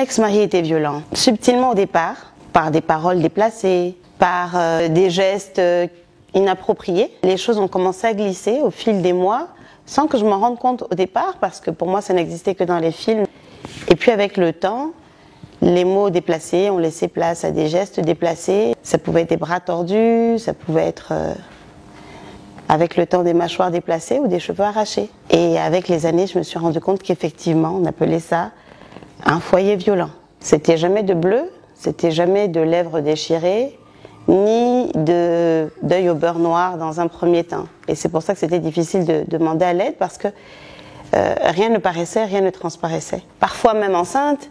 ex-mari était violent, subtilement au départ, par des paroles déplacées, par des gestes inappropriés. Les choses ont commencé à glisser au fil des mois, sans que je m'en rende compte au départ, parce que pour moi ça n'existait que dans les films. Et puis avec le temps, les mots déplacés ont laissé place à des gestes déplacés. Ça pouvait être des bras tordus, ça pouvait être avec le temps des mâchoires déplacées ou des cheveux arrachés. Et avec les années, je me suis rendu compte qu'effectivement, on appelait ça un foyer violent. C'était jamais de bleu, c'était jamais de lèvres déchirées, ni d'œil au beurre noir dans un premier temps. Et c'est pour ça que c'était difficile de demander à l'aide, parce que rien ne paraissait, rien ne transparaissait. Parfois même enceinte,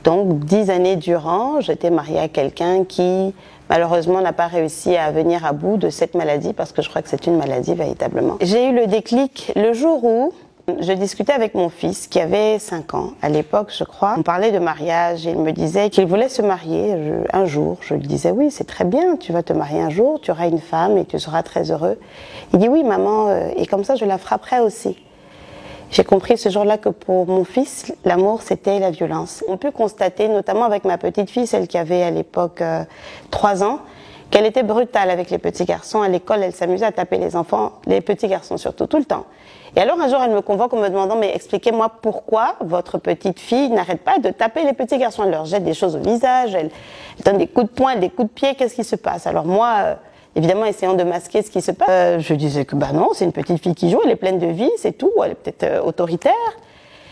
donc 10 années durant, j'étais mariée à quelqu'un qui malheureusement n'a pas réussi à venir à bout de cette maladie, parce que je crois que c'est une maladie véritablement. J'ai eu le déclic le jour où je discutais avec mon fils qui avait 5 ans. À l'époque, je crois, on parlait de mariage et il me disait qu'il voulait se marier un jour. Je lui disais oui, c'est très bien, tu vas te marier un jour, tu auras une femme et tu seras très heureux. Il dit oui maman, et comme ça je la frapperai aussi. J'ai compris ce jour-là que pour mon fils, l'amour c'était la violence. On peut constater, notamment avec ma petite fille, celle qui avait à l'époque 3 ans, qu'elle était brutale avec les petits garçons. À l'école, elle s'amusait à taper les enfants, les petits garçons surtout, tout le temps. Et alors un jour, elle me convoque en me demandant « mais expliquez-moi pourquoi votre petite fille n'arrête pas de taper les petits garçons. Elle leur jette des choses au visage, elle donne des coups de poing, des coups de pied, qu'est-ce qui se passe ?» Alors moi, évidemment, essayant de masquer ce qui se passe, je disais que bah non, c'est une petite fille qui joue, elle est pleine de vie, c'est tout, elle est peut-être autoritaire.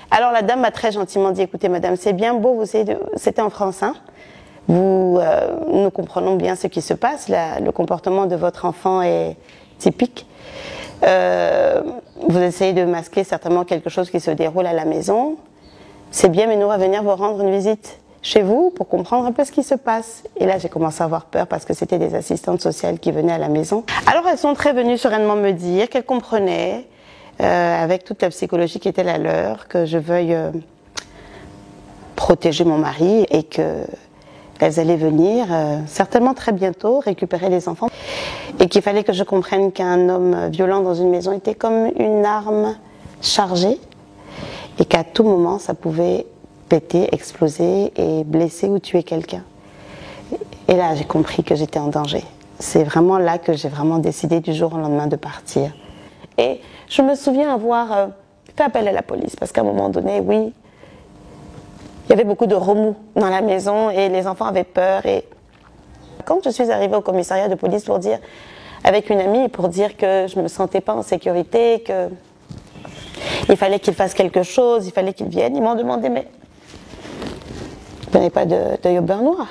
Alors la dame m'a très gentiment dit « écoutez madame, c'est bien beau, c'était en France, hein. Nous comprenons bien ce qui se passe, le comportement de votre enfant est typique. Vous essayez de masquer certainement quelque chose qui se déroule à la maison. C'est bien, mais nous on va venir vous rendre une visite chez vous pour comprendre un peu ce qui se passe. » Et là j'ai commencé à avoir peur parce que c'était des assistantes sociales qui venaient à la maison. Alors elles sont très venues sereinement me dire qu'elles comprenaient, avec toute la psychologie qui était la leur, que je veuille protéger mon mari et que elles allaient venir certainement très bientôt récupérer les enfants et qu'il fallait que je comprenne qu'un homme violent dans une maison était comme une arme chargée et qu'à tout moment ça pouvait péter, exploser et blesser ou tuer quelqu'un. Et là j'ai compris que j'étais en danger. C'est vraiment là que j'ai vraiment décidé du jour au lendemain de partir. Et je me souviens avoir fait appel à la police parce qu'à un moment donné, oui, il y avait beaucoup de remous dans la maison et les enfants avaient peur. Et quand je suis arrivée au commissariat de police pour dire, avec une amie, pour dire que je ne me sentais pas en sécurité, qu'il fallait qu'ils fassent quelque chose, il fallait qu'ils viennent, ils m'ont demandé, mais vous n'avez pas d'œil au beurre noir,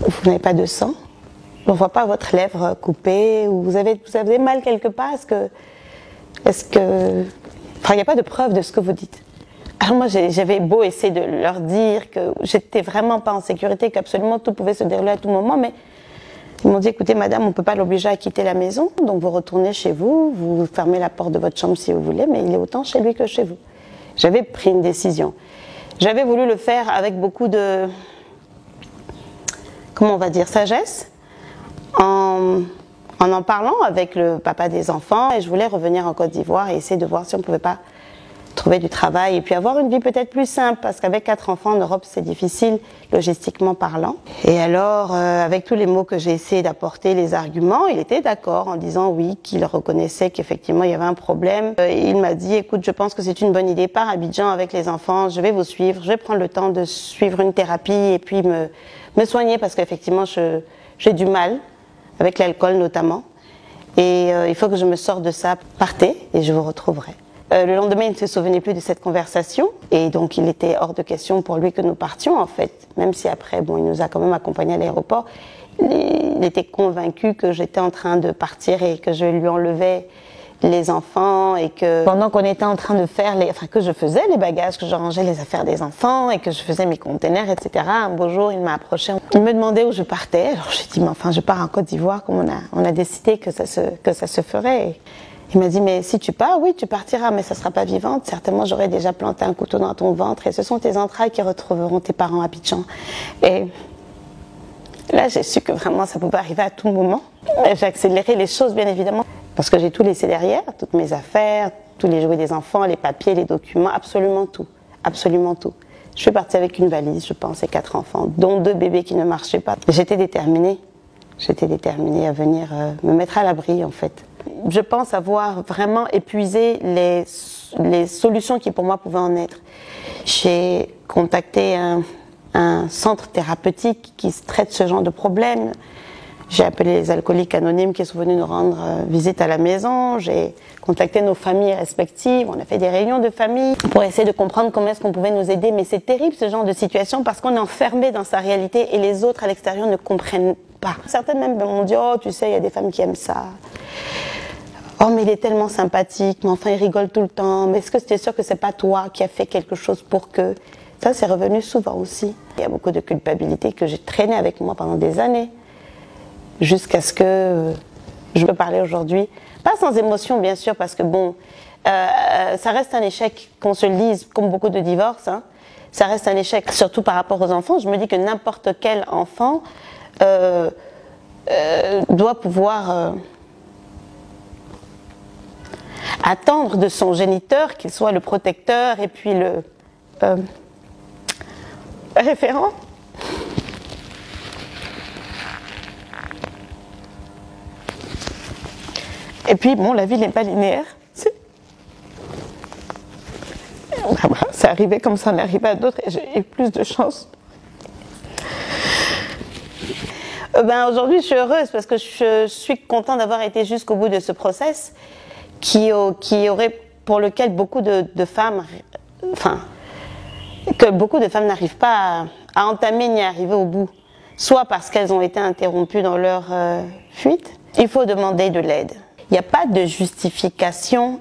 vous n'avez pas de sang, on ne voit pas votre lèvre coupée, ou vous avez mal quelque part, est-ce que... Enfin, il n'y a pas de preuve de ce que vous dites. Alors moi, j'avais beau essayer de leur dire que j'étais vraiment pas en sécurité, qu'absolument tout pouvait se dérouler à tout moment, mais ils m'ont dit, écoutez madame, on peut pas l'obliger à quitter la maison, donc vous retournez chez vous, vous fermez la porte de votre chambre si vous voulez, mais il est autant chez lui que chez vous. J'avais pris une décision. J'avais voulu le faire avec beaucoup de, comment on va dire, sagesse, en parlant avec le papa des enfants, et je voulais revenir en Côte d'Ivoire et essayer de voir si on pouvait pas trouver du travail et puis avoir une vie peut-être plus simple, parce qu'avec 4 enfants en Europe c'est difficile logistiquement parlant. Et alors avec tous les mots que j'ai essayé d'apporter, les arguments, il était d'accord en disant oui, qu'il reconnaissait qu'effectivement il y avait un problème. Il m'a dit écoute, je pense que c'est une bonne idée, pars à Abidjan avec les enfants, je vais vous suivre, je vais prendre le temps de suivre une thérapie et puis me soigner, parce qu'effectivement j'ai du mal avec l'alcool notamment et il faut que je me sorte de ça. Partez et je vous retrouverai. Le lendemain, il ne se souvenait plus de cette conversation et donc il était hors de question pour lui que nous partions en fait. Même si après, bon, il nous a quand même accompagnés à l'aéroport, il était convaincu que j'étais en train de partir et que je lui enlevais les enfants et que pendant qu'on était en train de faire que je faisais les bagages, que je rangeais les affaires des enfants et que je faisais mes containers, etc. Un beau jour, il m'a approché, il me demandait où je partais. Alors j'ai dit, mais enfin, je pars en Côte d'Ivoire, comme on a décidé que ça se ferait. Il m'a dit, mais si tu pars, oui, tu partiras, mais ça ne sera pas vivante. Certainement, j'aurais déjà planté un couteau dans ton ventre et ce sont tes entrailles qui retrouveront tes parents à Abidjan. Et là, j'ai su que vraiment, ça pouvait arriver à tout moment. J'ai accéléré les choses, bien évidemment, parce que j'ai tout laissé derrière, toutes mes affaires, tous les jouets des enfants, les papiers, les documents, absolument tout. Absolument tout. Je suis partie avec une valise, je pense, et 4 enfants, dont 2 bébés qui ne marchaient pas. J'étais déterminée. J'étais déterminée à venir me mettre à l'abri, en fait. Je pense avoir vraiment épuisé les solutions qui, pour moi, pouvaient en être. J'ai contacté un centre thérapeutique qui traite ce genre de problème. J'ai appelé les alcooliques anonymes qui sont venus nous rendre visite à la maison. J'ai contacté nos familles respectives. On a fait des réunions de famille pour essayer de comprendre comment est-ce qu'on pouvait nous aider. Mais c'est terrible ce genre de situation parce qu'on est enfermé dans sa réalité et les autres à l'extérieur ne comprennent pas. Certaines même m'ont dit « Oh, tu sais, il y a des femmes qui aiment ça. Oh, mais il est tellement sympathique. Mais enfin, il rigole tout le temps. Mais est-ce que tu es sûr que c'est pas toi qui as fait quelque chose pour que... » Ça, c'est revenu souvent aussi. Il y a beaucoup de culpabilité que j'ai traîné avec moi pendant des années. Jusqu'à ce que je peux parler aujourd'hui. Pas sans émotion, bien sûr, parce que bon, ça reste un échec, qu'on se le dise, comme beaucoup de divorces, hein, ça reste un échec, surtout par rapport aux enfants. Je me dis que n'importe quel enfant doit pouvoir attendre de son géniteur qu'il soit le protecteur et puis le référent. Et puis, bon, la vie n'est pas linéaire. C'est arrivé comme ça, on est arrivé à d'autres et j'ai eu plus de chance. Aujourd'hui, je suis heureuse parce que je suis contente d'avoir été jusqu'au bout de ce process pour lequel beaucoup de femmes, que beaucoup de femmes n'arrivent pas à entamer ni à arriver au bout. Soit parce qu'elles ont été interrompues dans leur fuite. Il faut demander de l'aide. Il n'y a pas de justification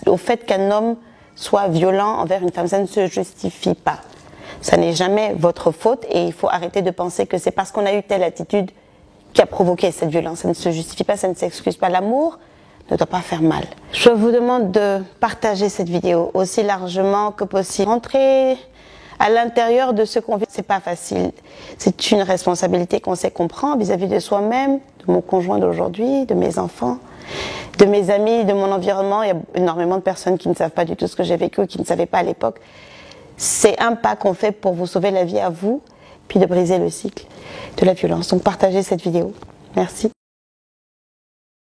au fait qu'un homme soit violent envers une femme. Ça ne se justifie pas. Ça n'est jamais votre faute et il faut arrêter de penser que c'est parce qu'on a eu telle attitude qui a provoqué cette violence. Ça ne se justifie pas, ça ne s'excuse pas. L'amour ne doit pas faire mal. Je vous demande de partager cette vidéo aussi largement que possible. Rentrer à l'intérieur de ce qu'on vit, c'est pas facile. C'est une responsabilité qu'on sait qu'on prend vis-à-vis de soi-même, de mon conjoint d'aujourd'hui, de mes enfants, de mes amis, de mon environnement. Il y a énormément de personnes qui ne savent pas du tout ce que j'ai vécu, qui ne savaient pas à l'époque. C'est un pas qu'on fait pour vous sauver la vie à vous, puis de briser le cycle de la violence. Donc partagez cette vidéo. Merci.